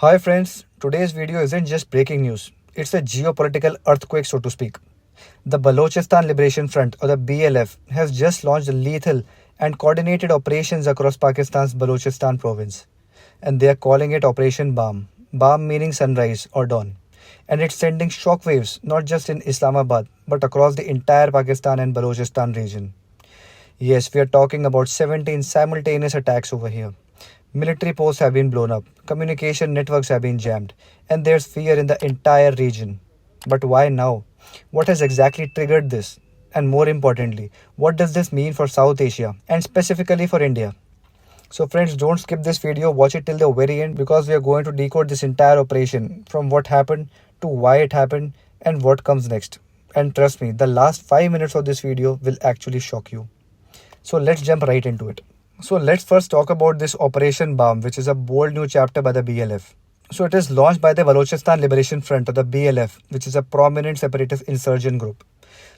Hi friends, today's video isn't just breaking news, it's a geopolitical earthquake so to speak. The Balochistan Liberation Front or the BLF has just launched lethal and coordinated operations across Pakistan's Balochistan province. And they are calling it Operation Baam. Baam meaning sunrise or dawn. And it's sending shockwaves not just in Islamabad but across the entire Pakistan and Balochistan region. Yes, we are talking about 17 simultaneous attacks over here. Military posts have been blown up, communication networks have been jammed, and there's fear in the entire region. But why now? What has exactly triggered this? And more importantly, what does this mean for South Asia and specifically for India? So, friends, don't skip this video, watch it till the very end because we are going to decode this entire operation from what happened to why it happened and what comes next. And trust me, the last 5 minutes of this video will actually shock you. So, let's jump right into it. So let's first talk about this Operation Baam, which is a bold new chapter by the BLF. So it is launched by the Balochistan Liberation Front or the BLF, which is a prominent separatist insurgent group.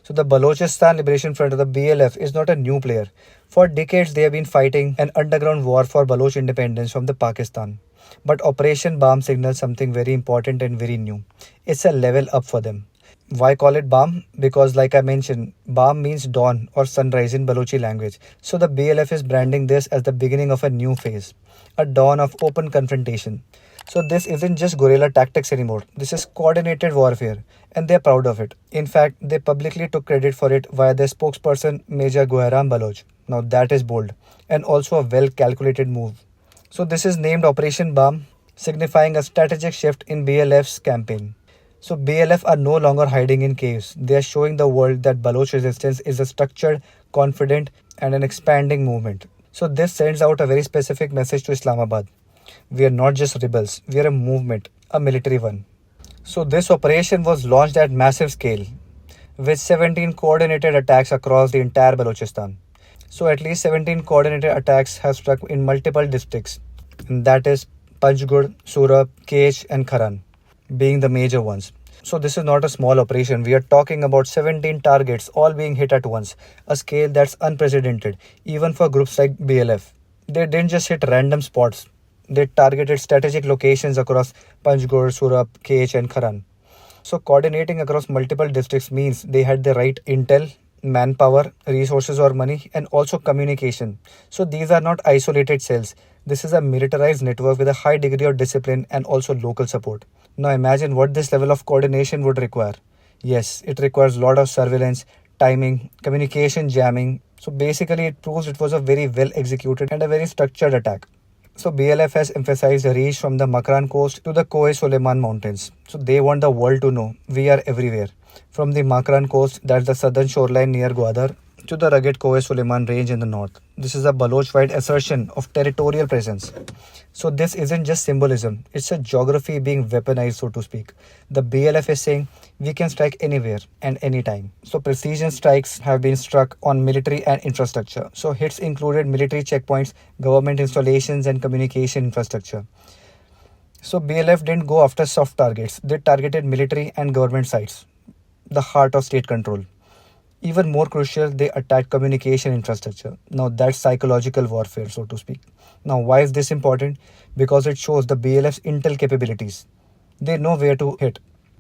So the Balochistan Liberation Front or the BLF is not a new player. For decades they have been fighting an underground war for Baloch independence from the Pakistan. But Operation Baam signals something very important and very new. It's a level up for them. Why call it Baam? Because like I mentioned, Baam means dawn or sunrise in Balochi language. So the BLF is branding this as the beginning of a new phase, a dawn of open confrontation. So this isn't just guerrilla tactics anymore. This is coordinated warfare and they're proud of it. In fact, they publicly took credit for it via their spokesperson Major Guharam Baloch. Now that is bold and also a well calculated move. So this is named Operation Baam, signifying a strategic shift in BLF's campaign. So BLF are no longer hiding in caves. They are showing the world that Baloch resistance is a structured, confident and an expanding movement. So this sends out a very specific message to Islamabad. We are not just rebels, we are a movement, a military one. So this operation was launched at massive scale with 17 coordinated attacks across the entire Balochistan. So at least 17 coordinated attacks have struck in multiple districts, and that is Panchgud, Surat, Kech and Kharan being the major ones. So this is not a small operation. We are talking about 17 targets all being hit at once, a scale that's unprecedented even for groups like BLF. They didn't just hit random spots. They targeted strategic locations across Panchgud, Surat, Kech and Kharan. So coordinating across multiple districts means they had the right intel, manpower, resources or money and also communication. So these are not isolated cells. This is a militarized network with a high degree of discipline and also local support. Now imagine what this level of coordination would require. Yes, it requires a lot of surveillance, timing, communication jamming. So basically it proves it was a very well executed and a very structured attack. So BLF has emphasized the reach from the Makran coast to the Koh Suleiman mountains. So they want the world to know we are everywhere. From the Makran coast, that's the southern shoreline near Gwadar, to the rugged Koh Suleiman range in the north. This is a Baloch-wide assertion of territorial presence. So this isn't just symbolism, it's a geography being weaponized so to speak. The BLF is saying we can strike anywhere and anytime. So precision strikes have been struck on military and infrastructure. So hits included military checkpoints, government installations and communication infrastructure. So BLF didn't go after soft targets, they targeted military and government sites, the heart of state control. Even more crucial, they attack communication infrastructure. Now that's psychological warfare, so to speak. Now why is this important? Because it shows the BLF's intel capabilities. They know where to hit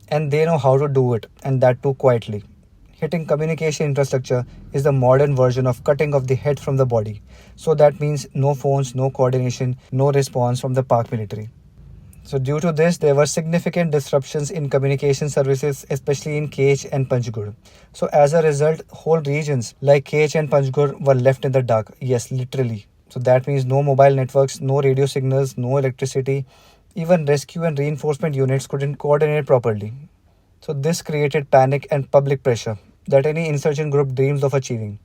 and they know how to do it, and that too quietly. Hitting communication infrastructure is the modern version of cutting off the head from the body. So that means no phones, no coordination, no response from the Pak military. So due to this, there were significant disruptions in communication services, especially in Kech and Panchgud. So as a result, whole regions like Kech and Panchgud were left in the dark. Yes, literally. So that means no mobile networks, no radio signals, no electricity. Even rescue and reinforcement units couldn't coordinate properly. So this created panic and public pressure that any insurgent group dreams of achieving.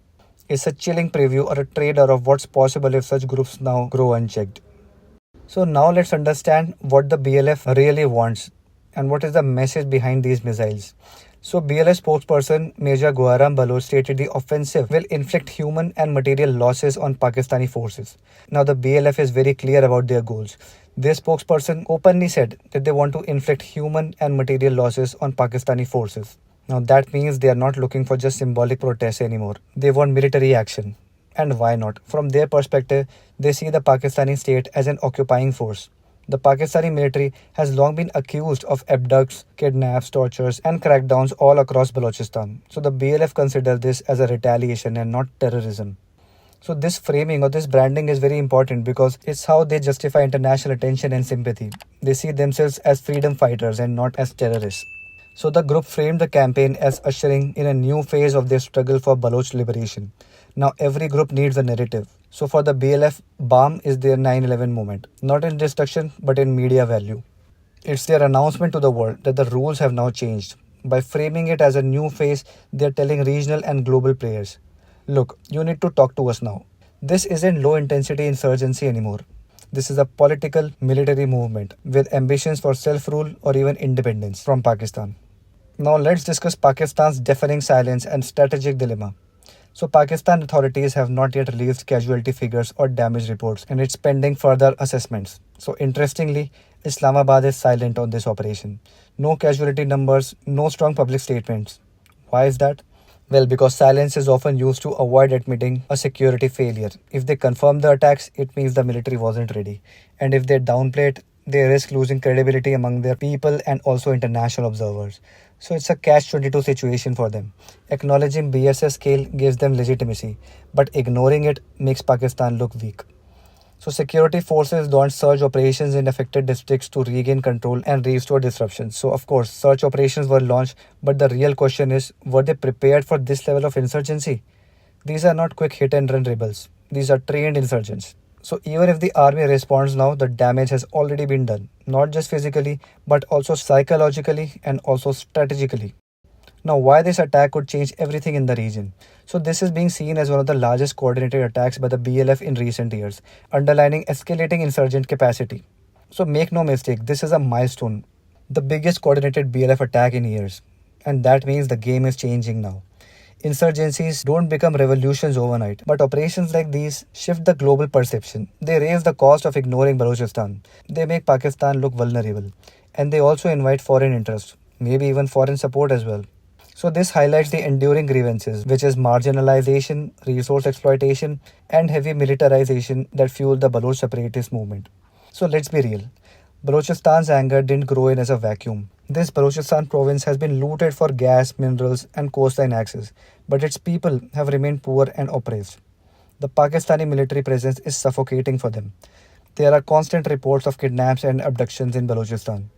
It's a chilling preview or a trailer of what's possible if such groups now grow unchecked. So now let's understand what the BLF really wants and what is the message behind these missiles. So BLF spokesperson Major Guharam Baloch stated the offensive will inflict human and material losses on Pakistani forces. Now the BLF is very clear about their goals. Their spokesperson openly said that they want to inflict human and material losses on Pakistani forces. Now that means they are not looking for just symbolic protests anymore. They want military action. And why not? From their perspective, they see the Pakistani state as an occupying force. The Pakistani military has long been accused of abducts, kidnaps, tortures, and crackdowns all across Balochistan. So the BLF consider this as a retaliation and not terrorism. So this framing or this branding is very important because it's how they justify international attention and sympathy. They see themselves as freedom fighters and not as terrorists. So the group framed the campaign as ushering in a new phase of their struggle for Baloch liberation. Now every group needs a narrative. So for the BLF, Baam is their 9/11 moment, not in destruction but in media value. It's their announcement to the world that the rules have now changed. By framing it as a new phase, they're telling regional and global players, look, you need to talk to us now. This isn't low intensity insurgency anymore. This is a political military movement with ambitions for self rule or even independence from Pakistan. Now let's discuss Pakistan's deafening silence and strategic dilemma. So Pakistan authorities have not yet released casualty figures or damage reports and it's pending further assessments. So interestingly, Islamabad is silent on this operation. No casualty numbers, no strong public statements. Why is that? Well, because silence is often used to avoid admitting a security failure. If they confirm the attacks, it means the military wasn't ready. And if they downplay it, they risk losing credibility among their people and also international observers. So it's a catch-22 situation for them. Acknowledging BSS scale gives them legitimacy, but ignoring it makes Pakistan look weak. So security forces launched surge operations in affected districts to regain control and restore disruptions. So of course, search operations were launched, but the real question is, were they prepared for this level of insurgency? These are not quick hit and run rebels. These are trained insurgents. So even if the army responds now, the damage has already been done, not just physically, but also psychologically and also strategically. Now, why this attack could change everything in the region? So this is being seen as one of the largest coordinated attacks by the BLF in recent years, underlining escalating insurgent capacity. So make no mistake, this is a milestone, the biggest coordinated BLF attack in years. And that means the game is changing now. Insurgencies don't become revolutions overnight, but operations like these shift the global perception. They raise the cost of ignoring Balochistan. They make Pakistan look vulnerable. And they also invite foreign interest, maybe even foreign support as well. So this highlights the enduring grievances, which is marginalization, resource exploitation, and heavy militarization that fueled the Baloch separatist movement. So let's be real. Balochistan's anger didn't grow in as a vacuum. This Balochistan province has been looted for gas, minerals, and coastline access, but its people have remained poor and oppressed. The Pakistani military presence is suffocating for them. There are constant reports of kidnaps and abductions in Balochistan.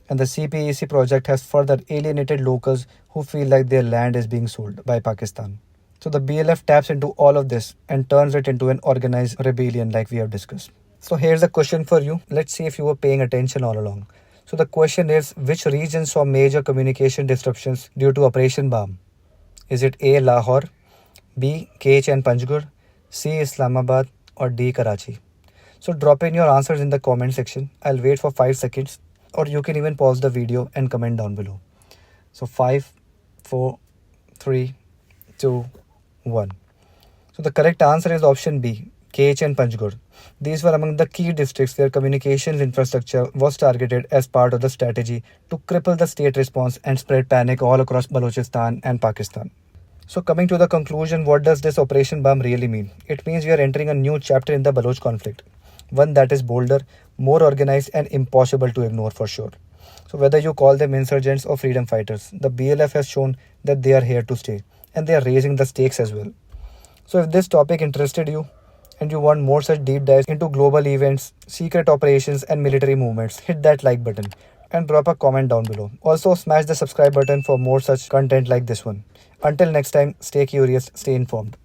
And the CPEC project has further alienated locals who feel like their land is being sold by Pakistan. So the BLF taps into all of this and turns it into an organized rebellion like we have discussed. So here's a question for you. Let's see if you were paying attention all along. So the question is, which region saw major communication disruptions due to Operation Baam? Is it A. Lahore, B. KH and Panjgur, C. Islamabad, or D. Karachi? So drop in your answers in the comment section. I'll wait for 5 seconds. Or you can even pause the video and comment down below. So 5, 4, 3, 2, 1. So the correct answer is option B, KH and Panjgur. These were among the key districts where communications infrastructure was targeted as part of the strategy to cripple the state response and spread panic all across Balochistan and Pakistan. So coming to the conclusion, what does this Operation Baam really mean? It means we are entering a new chapter in the Baloch conflict. One that is bolder, more organized and impossible to ignore for sure. So whether you call them insurgents or freedom fighters, the BLF has shown that they are here to stay and they are raising the stakes as well. So if this topic interested you and you want more such deep dives into global events, secret operations and military movements, hit that like button and drop a comment down below. Also smash the subscribe button for more such content like this one. Until next time, stay curious, stay informed.